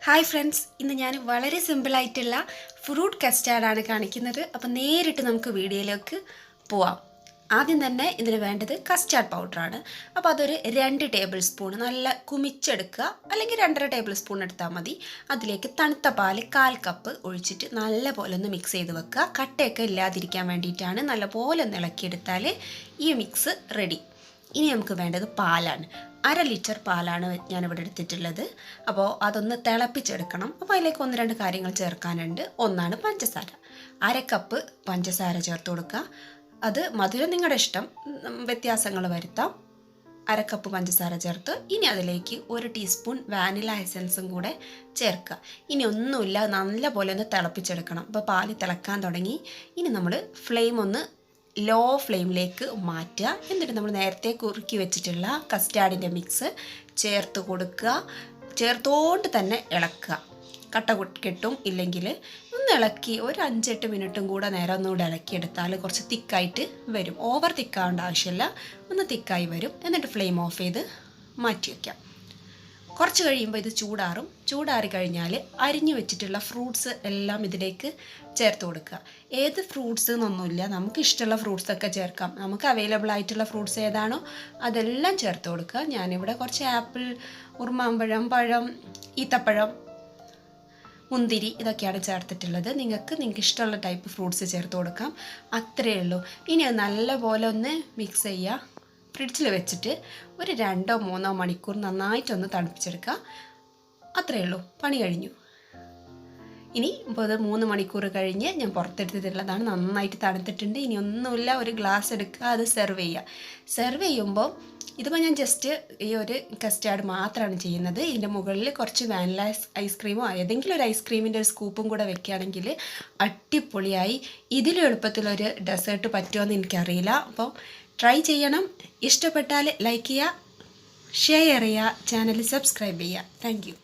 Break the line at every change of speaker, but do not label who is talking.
Hi friends, ഇന്ന് ഞാൻ വളരെ സിമ്പിളായിട്ടുള്ള ഫ്രൂട്ട് കസ്റ്റാർഡാണ് കാണിക്കുന്നത്. അപ്പോൾ നേരിട്ട് നമുക്ക് വീഡിയോയിലേക്ക് പോവാം. ആദ്യം തന്നെ ഇതിന് വേണ്ടത് കസ്റ്റാർഡ് പൗഡറാണ്. അപ്പോൾ അതൊരു 2 ടേബിൾ സ്പൂൺ നല്ല കുമിച്ചെടുക്കുക, അല്ലെങ്കിൽ 2.5 ടേബിൾ സ്പൂൺ എടുത്താൽ മതി. അതിലേക്ക് തണുത്ത പാൽ 1/4 കപ്പ് ഒഴിച്ചിട്ട് നല്ലപോലെ ഒന്ന് മിക്സ് ചെയ്ത് വെക്കുക. കട്ടയൊക്കെ ഇല്ലാതിരിക്കാൻ വേണ്ടിയിട്ടാണ്. നല്ലപോലെ ഒന്ന് ഇളക്കിയെടുത്താൽ ഈ മിക്സ് റെഡി. ഇനി നമുക്ക് വേണ്ടത് പാലാണ്. 1/2 ലിറ്റർ പാലാണ് ഞാനിവിടെ എടുത്തിട്ടുള്ളത്. അപ്പോൾ അതൊന്ന് തിളപ്പിച്ചെടുക്കണം. അപ്പോൾ അതിലേക്ക് 1-2 കാര്യങ്ങൾ ചേർക്കാനുണ്ട്. ഒന്നാണ് പഞ്ചസാര. 1/2 കപ്പ് പഞ്ചസാര ചേർത്ത് കൊടുക്കുക. അത് മധുരം നിങ്ങളുടെ ഇഷ്ടം, വ്യത്യാസങ്ങൾ വരുത്താം. 1/2 കപ്പ് പഞ്ചസാര ചേർത്ത് ഇനി അതിലേക്ക് 1 ടീസ്പൂൺ വാനില എസൻസും കൂടെ ചേർക്കുക. ഇനി ഒന്നുമില്ല, നല്ലപോലെ ഒന്ന് തിളപ്പിച്ചെടുക്കണം. അപ്പോൾ പാല് തിളക്കാൻ തുടങ്ങി. ഇനി നമ്മൾ ഫ്ലെയിം ഒന്ന് ലോ ഫ്ലെയിമിലേക്ക് മാറ്റുക. എന്നിട്ട് നമ്മൾ നേരത്തെ കുറുക്കി വെച്ചിട്ടുള്ള കസ്റ്റാർഡിൻ്റെ മിക്സ് ചേർത്ത് കൊടുക്കുക. ചേർത്തോണ്ട് തന്നെ ഇളക്കുക. കട്ട കെട്ടും ഇല്ലെങ്കിൽ ഒന്ന് ഇളക്കി ഒരു 5-8 മിനിറ്റും കൂടെ നേരം ഒന്നുകൂടെ ഇളക്കിയെടുത്താൽ കുറച്ച് തിക്കായിട്ട് വരും. ഓവർ തിക്കാവേണ്ട ആവശ്യമില്ല, ഒന്ന് തിക്കായി വരും. എന്നിട്ട് ഫ്ലെയിം ഓഫ് ചെയ്ത് മാറ്റി വയ്ക്കാം. കുറച്ച് കഴിയുമ്പോൾ ഇത് ചൂടാറി കഴിഞ്ഞാൽ അരിഞ്ഞു വെച്ചിട്ടുള്ള ഫ്രൂട്ട്സ് എല്ലാം ഇതിലേക്ക് ചേർത്ത് കൊടുക്കുക. ഏത് ഫ്രൂട്ട്സ് എന്നൊന്നുമില്ല, നമുക്ക് ഇഷ്ടമുള്ള ഫ്രൂട്ട്സൊക്കെ ചേർക്കാം. നമുക്ക് അവൈലബിൾ ആയിട്ടുള്ള ഫ്രൂട്ട്സ് ഏതാണോ അതെല്ലാം ചേർത്ത് കൊടുക്കുക. ഞാനിവിടെ കുറച്ച് ആപ്പിൾ, ഉറുമാമ്പഴം, പഴം, ഈത്തപ്പഴം, മുന്തിരി ഇതൊക്കെയാണ് ചേർത്തിട്ടുള്ളത്. നിങ്ങൾക്ക് ഇഷ്ടമുള്ള ടൈപ്പ് ഫ്രൂട്ട്സ് ചേർത്ത് കൊടുക്കാം. അത്രയേ ഉള്ളൂ. ഇനി അത് നല്ലപോലെ ഒന്ന് മിക്സ് ചെയ്യുക. ഫ്രിഡ്ജിൽ വെച്ചിട്ട് ഒരു 2-3 മണിക്കൂർ നന്നായിട്ടൊന്ന് തണുപ്പിച്ചെടുക്കുക. അത്രയേ ഉള്ളൂ, പണി കഴിഞ്ഞു. ഇനി 3 മണിക്കൂർ കഴിഞ്ഞ് ഞാൻ പുറത്തെടുത്തിട്ടുള്ളതാണ്. നന്നായിട്ട് തണുത്തിട്ടുണ്ട്. ഇനി ഒന്നുമില്ല, ഒരു ഗ്ലാസ് എടുക്കുക, അത് സെർവ് ചെയ്യുക. സെർവ് ചെയ്യുമ്പോൾ ഇതിപ്പോൾ ഞാൻ ജസ്റ്റ് ഈ ഒരു കസ്റ്റാർഡ് മാത്രമാണ് ചെയ്യുന്നത്. ഇതിൻ്റെ മുകളിൽ കുറച്ച് വാനില ഐസ്ക്രീമോ ഏതെങ്കിലും ഒരു ഐസ്ക്രീമിൻ്റെ ഒരു സ്കൂപ്പും കൂടെ വെക്കുകയാണെങ്കിൽ അടിപൊളിയായി. ഇതിലും എളുപ്പത്തിലൊരു ഡെസേർട്ട് പറ്റുമോ എന്ന് എനിക്കറിയില്ല. അപ്പോൾ ട്രൈ ചെയ്യണം. ഇഷ്ടപ്പെട്ടാൽ ലൈക്ക് ചെയ്യുക, ഷെയർ ചെയ്യുക, ചാനൽ സബ്സ്ക്രൈബ് ചെയ്യുക. Thank you.